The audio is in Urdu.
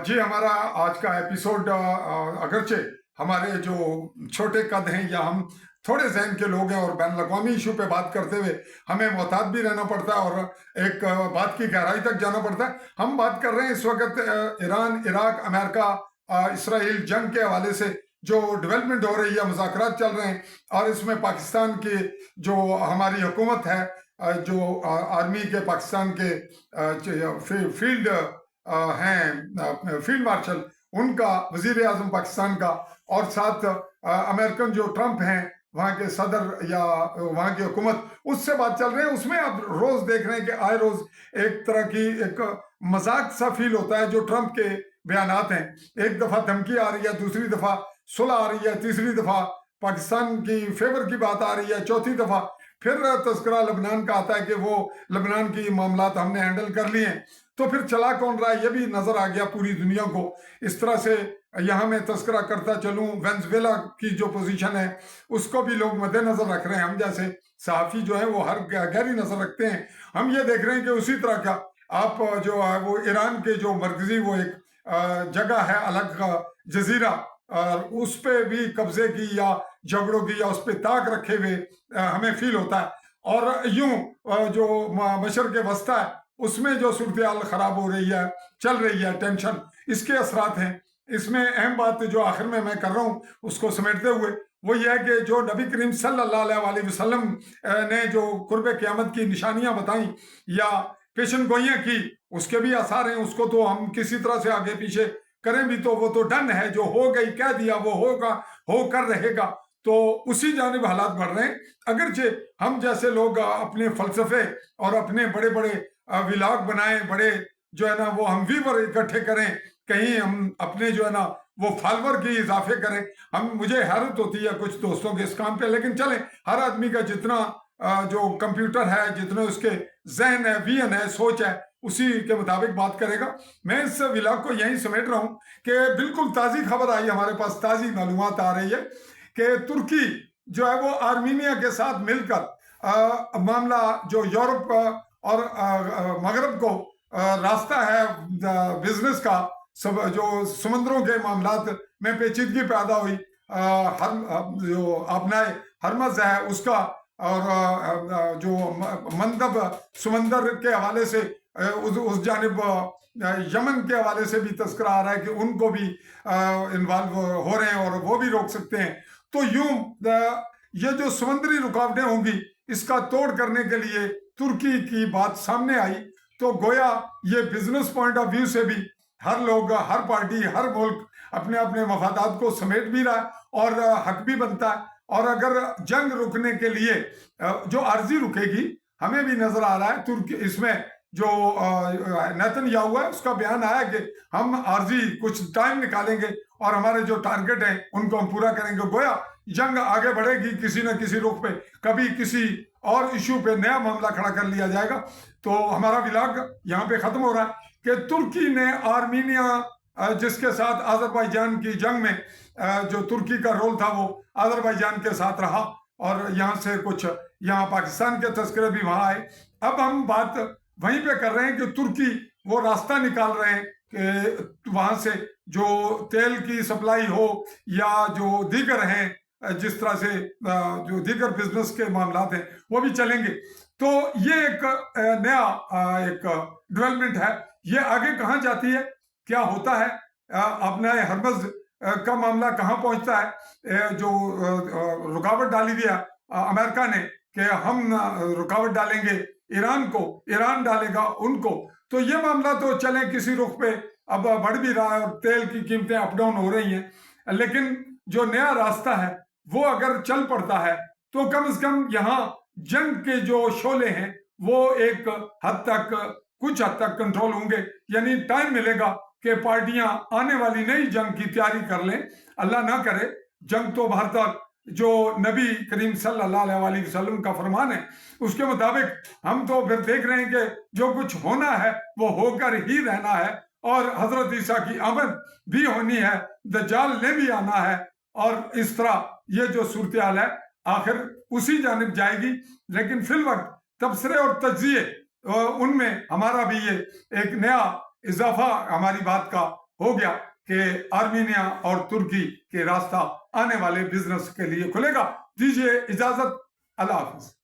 جی ہمارا آج کا ایپیسوڈ اگرچہ ہمارے جو چھوٹے قد ہیں یا ہم تھوڑے ذہن کے لوگ ہیں اور بین الاقوامی ایشو پہ بات کرتے ہوئے ہمیں محتاط بھی رہنا پڑتا ہے اور ایک بات کی گہرائی تک جانا پڑتا ہے۔ ہم بات کر رہے ہیں اس وقت ایران، عراق، امریکہ، اسرائیل جنگ کے حوالے سے جو ڈیولپمنٹ ہو رہی ہے، مذاکرات چل رہے ہیں، اور اس میں پاکستان کی جو ہماری حکومت ہے، جو آرمی کے پاکستان کے فیلڈ ہیں، فیلڈ مارشل ان کا، وزیر اعظم پاکستان کا، اور ساتھ امریکن جو ٹرمپ ہیں وہاں کے صدر یا وہاں کی حکومت، اس سے بات چل رہی ہے۔ اس میں آپ روز دیکھ رہے ہیں کہ آئے روز ایک طرح کی ایک مذاق سا فیل ہوتا ہے جو ٹرمپ کے بیانات ہیں۔ ایک دفعہ دھمکی آ رہی ہے، دوسری دفعہ صلح آ رہی ہے، تیسری دفعہ پاکستان کی فیور کی بات آ رہی ہے، چوتھی دفعہ پھر تذکرہ لبنان کا آتا ہے کہ وہ لبنان کی معاملات ہم نے ہینڈل کر لیے ہیں۔ تو پھر چلا کون رہا ہے یہ بھی نظر آ گیا پوری دنیا کو۔ اس طرح سے یہاں میں تذکرہ کرتا چلوں، وینزویلا کی جو پوزیشن ہے اس کو بھی لوگ مد نظر رکھ رہے ہیں۔ ہم جیسے صحافی جو ہیں وہ ہر گہری نظر رکھتے ہیں۔ ہم یہ دیکھ رہے ہیں کہ اسی طرح کا آپ جو ہے وہ ایران کے جو مرکزی وہ ایک جگہ ہے، الگ جزیرہ، اس پہ بھی قبضے کی یا جھگڑوں کی یا اس پہ طاق رکھے ہوئے ہمیں فیل ہوتا ہے۔ اور یوں جو مشرق وسطیٰ ہے اس میں جو صورتحال خراب ہو رہی ہے، چل رہی ہے، ٹینشن، اس کے اثرات ہیں۔ اس میں اہم بات جو آخر میں کر رہا ہوں اس کو سمیٹتے ہوئے وہ یہ ہے کہ جو نبی کریم صلی اللہ علیہ وسلم نے جو قرب قیامت کی نشانیاں بتائیں یا پیشن گوئیاں کی، اس کے بھی آثار ہیں۔ اس کو تو ہم کسی طرح سے آگے پیچھے کریں بھی تو وہ تو ڈن ہے، جو ہو گئی کہہ دیا، وہ ہوگا، ہو کر رہے گا۔ تو اسی جانب حالات بڑھ رہے ہیں۔ اگرچہ ہم جیسے لوگ اپنے فلسفے اور اپنے بڑے بڑے ولاگ بنائیں، بڑے جو ہے نا وہ ہم ویور اکٹھے کریں، کہیں ہم اپنے جو ہے نا وہ فالور کی اضافے کریں، مجھے حیرت ہوتی ہے کچھ دوستوں کے اس کام پہ۔ لیکن چلیں، ہر آدمی کا جتنا جو کمپیوٹر ہے، جتنے اس کے ذہن ہے، ویژن ہے، سوچ ہے، اسی کے مطابق بات کرے گا۔ میں اس ولاگ کو یہیں سمیٹ رہا ہوں کہ بالکل تازی خبر آئی ہمارے پاس، تازی معلومات آ رہی ہے کہ ترکی جو ہے وہ آرمینیا کے ساتھ مل کر معاملہ جو یورپ اور مغرب کو راستہ ہے بزنس کا، جو سمندروں کے معاملات میں پیچیدگی پیدا ہوئی، جو آبنائے ہرمز ہے اس کا، اور جو مندب سمندر کے حوالے سے اس جانب یمن کے حوالے سے بھی تذکرہ آ رہا ہے کہ ان کو بھی انوالو ہو رہے ہیں اور وہ بھی روک سکتے ہیں۔ تو یوں یہ جو سمندری رکاوٹیں ہوں گی اس کا توڑ کرنے کے لیے ترکی کی بات سامنے آئی، تو گویا یہ بزنس پوائنٹ آف ویو سے بھی ہر لوگ، ہر پارٹی، ہر ملک اپنے اپنے مفادات کو سمیٹ بھی رہا ہے اور حق بھی بنتا ہے۔ اور اگر جنگ رکنے کے لیے جو عارضی رکے گی، ہمیں بھی نظر آ رہا ہے ترکی، اس میں جو نیتن یاہو ہے اس کا بیان آیا کہ ہم عارضی کچھ ٹائم نکالیں گے اور ہمارے جو ٹارگٹ ہیں ان کو ہم پورا کریں گے۔ گویا جنگ آگے بڑھے گی کسی نہ کسی رخ پہ، کبھی کسی اور ایشو پہ نیا معاملہ کھڑا کر لیا جائے گا۔ تو ہمارا ولاگ یہاں پہ ختم ہو رہا ہے کہ ترکی نے آرمینیا، جس کے ساتھ آذربائیجان کی جنگ میں جو ترکی کا رول تھا وہ آذربائیجان کے ساتھ رہا، اور یہاں سے کچھ یہاں پاکستان کے تذکرے بھی وہاں آئے۔ اب ہم بات وہیں پہ کر رہے ہیں کہ ترکی وہ راستہ نکال رہے ہیں کہ وہاں سے جو تیل کی سپلائی ہو یا جو دیگر ہیں، جس طرح سے جو دیگر بزنس کے معاملات ہیں وہ بھی چلیں گے۔ تو یہ ایک نیا ایک ڈیولپمنٹ ہے۔ یہ آگے کہاں جاتی ہے، کیا ہوتا ہے، اپنا ہرمز کا معاملہ کہاں پہنچتا ہے، جو رکاوٹ ڈالی دیا امریکہ نے کہ ہم رکاوٹ ڈالیں گے ایران کو، ایران ڈالے گا ان کو۔ تو یہ معاملہ تو چلیں کسی رخ پہ اب بڑھ بھی رہا ہے اور تیل کی قیمتیں اپ ڈاؤن ہو رہی ہیں، لیکن جو نیا راستہ ہے وہ اگر چل پڑتا ہے تو کم از کم یہاں جنگ کے جو شعلے ہیں وہ ایک حد تک، کچھ حد تک کنٹرول ہوں گے۔ یعنی ٹائم ملے گا کہ پارٹیاں آنے والی نئی جنگ کی تیاری کر لیں۔ اللہ نہ کرے جنگ تو باہر تک جو نبی کریم صلی اللہ علیہ وسلم کا فرمان ہے اس کے مطابق ہم تو پھر دیکھ رہے ہیں کہ جو کچھ ہونا ہے وہ ہو کر ہی رہنا ہے، اور حضرت عیسیٰ کی آمد بھی ہونی ہے، دجال نے بھی آنا ہے، اور اس طرح یہ جو صورتحال ہے آخر اسی جانب جائے گی۔ لیکن فی الوقت تبصرے اور تجزیے ان میں ہمارا بھی یہ ایک نیا اضافہ ہماری بات کا ہو گیا کہ آرمینیا اور ترکی کے راستہ آنے والے بزنس کے لیے کھلے گا. دیجیے اجازت. اللہ حافظ.